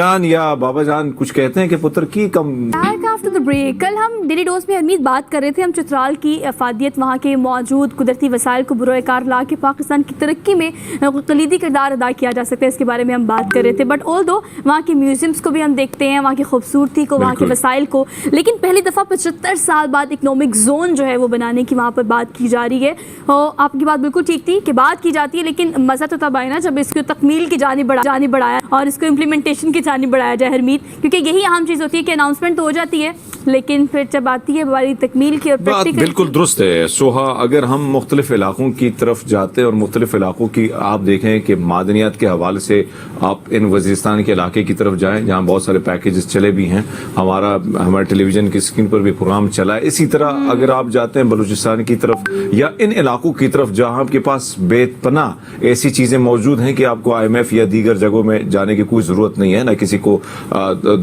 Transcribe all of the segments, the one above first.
جان یا بابا جان کچھ کہتے ہیں کہ پتر کی کم آفٹر دا بریک کل ہم ڈیلی ڈوز میں حمید بات کر رہے تھے. ہم چترال کی افادیت, وہاں کے موجود قدرتی وسائل کو بروئے کار لا کے پاکستان کی ترقی میں کلیدی کردار ادا کیا جا سکتا ہے, اس کے بارے میں ہم بات کر رہے تھے. بٹ آل دو وہاں کے میوزیمس کو بھی ہم دیکھتے ہیں, وہاں کی خوبصورتی کو, وہاں کے وسائل کو, لیکن پہلی دفعہ 75 سال بعد اکنامک زون جو ہے وہ بنانے کی وہاں پر بات کی جا رہی ہے. آپ کی بات بالکل ٹھیک تھی کہ بات کی جاتی ہے, لیکن مزہ تو تب آئے نا جب اس کو تکمیل کی جانب بڑھایا اور اس کو امپلیمنٹیشن کی جانب بڑھایا جائے حمید, کیونکہ یہی اہم چیز ہوتی ہے کہ اناؤنسمنٹ تو ہو جاتی ہے لیکن پھر جب آتی ہے باری تکمیل کی اور بات بالکل درست ہے سوہا. اگر ہم مختلف علاقوں کی طرف جاتے ہیں اور مختلف علاقوں کی آپ دیکھیں کہ معدنیات کے حوالے سے آپ ان وزیرستان کے علاقے کی طرف جائیں جہاں بہت سارے پیکیجز چلے بھی ہیں, ہمارے ٹیلی ویژن کی اسکرین پر بھی پروگرام چلا ہے. اسی طرح اگر آپ جاتے ہیں بلوچستان کی طرف یا ان علاقوں کی طرف جہاں آپ کے پاس بے پناہ ایسی چیزیں موجود ہیں کہ آپ کو IMF یا دیگر جگہوں میں جانے کی کوئی ضرورت نہیں ہے, نہ کسی کو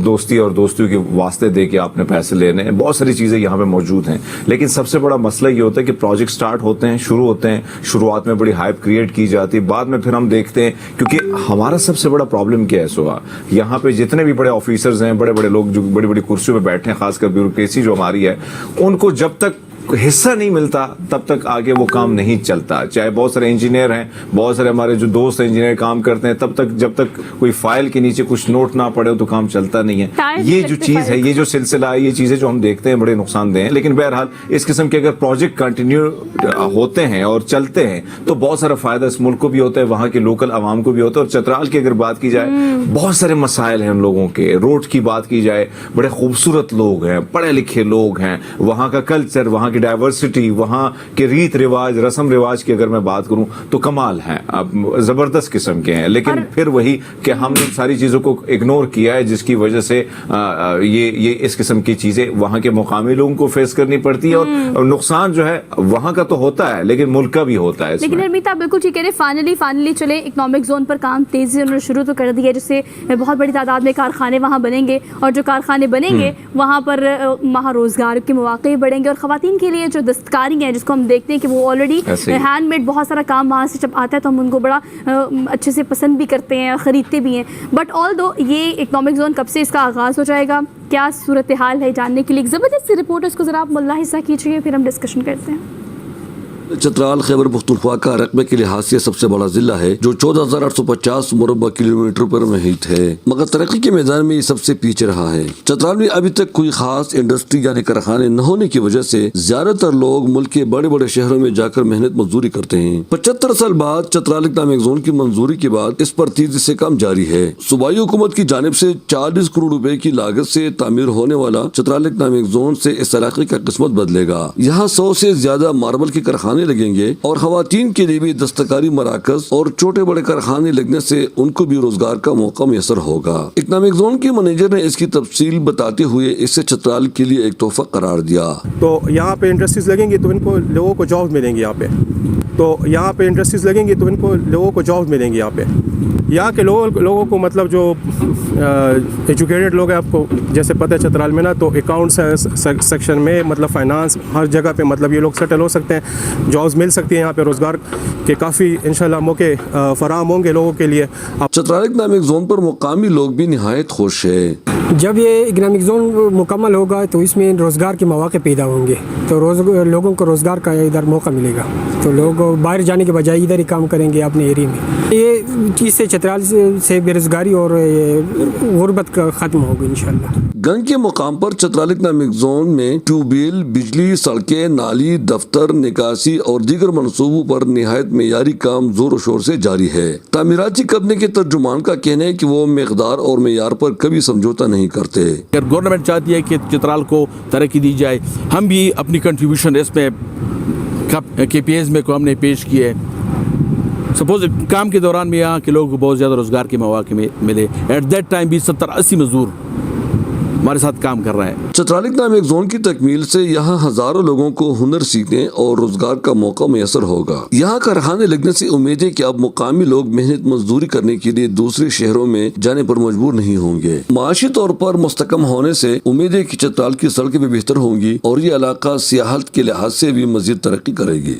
دوستی اور دوستیوں کے واسطے دے کے آپ نے پیسے لینے ہیں. بہت ساری چیزیں یہاں پہ موجود ہیں, لیکن سب سے بڑا مسئلہ یہ ہوتا ہے کہ پروجیکٹ سٹارٹ ہوتے ہیں, شروع ہوتے ہیں, شروعات میں بڑی ہائپ کریٹ کی جاتی ہے, بعد میں پھر ہم دیکھتے ہیں کیونکہ ہمارا سب سے بڑا پرابلم کیا ہے سوا, یہاں پہ جتنے بھی بڑے آفیسرز ہیں, بڑے بڑے لوگ جو بڑی بڑی کرسیوں پہ بیٹھے ہیں, خاص کر بیوروکریسی جو ہماری ہے, ان کو جب تک حصہ نہیں ملتا تب تک آگے وہ کام نہیں چلتا. چاہے بہت سارے انجینئر ہیں, بہت سارے ہمارے جو دوست انجینئر کام کرتے ہیں, تب تک جب تک کوئی فائل کے نیچے کچھ نوٹ نہ پڑے تو کام چلتا نہیں ہے. یہ جو چیز ہے, یہ جو سلسلہ ہے, یہ چیزیں جو ہم دیکھتے ہیں بڑے نقصان دہ ہیں. لیکن بہرحال اس قسم کے اگر پروجیکٹ کنٹینیو ہوتے ہیں اور چلتے ہیں تو بہت سارا فائدہ اس ملک کو بھی ہوتا ہے, وہاں کے لوکل عوام کو بھی ہوتا ہے. اور چترال کی اگر بات کی جائے, بہت سارے مسائل ہیں ان لوگوں کے. روڈ کی بات کی جائے, بڑے خوبصورت لوگ ہیں, پڑھے لکھے لوگ ہیں, وہاں کا کلچر, وہاں کی ڈائیورسٹی, وہاں کے ریت رواج, رسم رواج کی اگر میں بات کروں تو کمال ہیں, زبردست قسم کے ہیں. لیکن پھر وہی کہ ہم نے ساری چیزوں کو اگنور کیا ہے, جس کی وجہ سے یہ اس قسم کی چیزیں وہاں کے مقامی لوگوں کو فیس کرنی پڑتی ہے. اور نقصان جو ہے وہاں کا تو ہوتا ہے لیکن ملک کا بھی ہوتا ہے. لیکن ارمیتا بالکل ٹھیک کہہ رہے, فائنلی چلے اکنامک زون پر کام تیزی سے انہوں نے شروع تو کر دیا ہے, جس سے بہت بڑی تعداد میں کارخانے وہاں بنیں گے, اور جو کارخانے بنیں گے وہاں پر وہاں روزگار کے مواقع بڑھیں گے. اور خواتین کے لیے جو دستکاری ہیں, جس کو ہم دیکھتے ہیں کہ وہ آلریڈی ہینڈ میڈ بہت سارا کام وہاں سے جب آتا ہے تو ہم ان کو بڑا اچھے سے پسند بھی کرتے ہیں, خریدتے بھی ہیں. بٹ آل دو یہ اکنامک زون کب سے اس کا آغاز ہو جائے گا, کیا صورتحال ہے, جاننے کے لیے ایک زبردست رپورٹ ہے, اس کو ذرا آپ ملاحظہ کیجیے, پھر ہم ڈسکشن کرتے ہیں. چترال خیبر پختونخوا کا رقبے کے لحاظ سے سب سے بڑا ضلع ہے جو 14,850 مربع کلومیٹر پر محیط ہے, مگر ترقی کے میدان میں یہ سب سے پیچھے رہا ہے. چترال میں ابھی تک کوئی خاص انڈسٹری یعنی کارخانے نہ ہونے کی وجہ سے زیادہ تر لوگ ملک کے بڑے بڑے شہروں میں جا کر محنت مزدوری کرتے ہیں. 75 سال بعد چترال اکنامک زون کی منظوری کے بعد اس پر تیزی سے کام جاری ہے. صوبائی حکومت کی جانب سے 40 کروڑ روپے کی لاگت سے تعمیر ہونے والا چترال اکنامک زون سے اس علاقے کا قسمت بدلے گا. یہاں 100 سے زیادہ ماربل کے کارخانے لگیں گے اور خواتین کے لیے بھی دستکاری مراکز اور چھوٹے بڑے کارخانے لگنے سے ان کو بھی روزگار کا موقع میسر ہوگا. اکنامک زون کے مینیجر نے اس کی تفصیل بتاتے ہوئے اسے چترال کے لیے ایک تحفہ قرار دیا. تو یہاں پہ انڈسٹریز لگیں گی تو ان کو لوگوں کو جاب ملیں گی. یہاں پہ انڈسٹریز لگیں گی تو ان کو لوگوں کو جاب ملیں گی. یہاں کے لوگوں کو مطلب جو ایجوکیٹڈ لوگ ہیں, آپ کو جیسے پتہ ہے چترال میں نا, تو اکاؤنٹس سیکشن میں مطلب فائنانس ہر جگہ پہ مطلب یہ لوگ سیٹل ہو سکتے ہیں, جابز مل سکتی ہیں. یہاں پہ روزگار کے کافی انشاءاللہ موقع فراہم ہوں گے لوگوں کے لیے. چترال اکنامک زون پر مقامی لوگ بھی نہایت خوش ہیں. جب یہ اکنامک زون مکمل ہوگا تو اس میں روزگار کے مواقع پیدا ہوں گے, تو لوگوں کو روزگار کا ادھر موقع ملے گا, تو لوگ باہر جانے کے بجائے ادھر ہی کام کریں گے اپنے ایریا میں. یہ چیز سے چترال سے بے روزگاری اور غربت کا ختم ہوگا انشاءاللہ. گنگ کے مقام پر چترال اکنامک زون میں ٹیوب ویل, بجلی, سڑکیں, نالی, دفتر, نکاسی اور دیگر منصوبوں پر نہایت معیاری کام زور و شور سے جاری ہے. تعمیراتی کمپنی کے ترجمان کا کہنا ہے کہ وہ مقدار اور معیار پر کبھی سمجھوتہ نہیں کرتے. اگر گورنمنٹ چاہتی ہے کہ چترال کو ترقی دی جائے, ہم بھی اپنی کنٹریبیوشن اس میں KPIs میں کو ہم نے پیش کیے. سپوز کام کے دوران میں یہاں کے لوگوں کو بہت زیادہ روزگار کے مواقع ملے. ایٹ دیٹ ٹائم بھی 70-80 مزدور ہمارے ساتھ کام کر رہا ہے. چترال اکنامک زون کی تکمیل سے یہاں ہزاروں لوگوں کو ہنر سیکھنے اور روزگار کا موقع میسر ہوگا. یہاں کارخانے لگنے سے امید ہے کہ اب مقامی لوگ محنت مزدوری کرنے کے لیے دوسرے شہروں میں جانے پر مجبور نہیں ہوں گے. معاشی طور پر مستحکم ہونے سے امید ہے کہ چترال کی سڑکیں بھی بہتر ہوں گی اور یہ علاقہ سیاحت کے لحاظ سے بھی مزید ترقی کرے گی.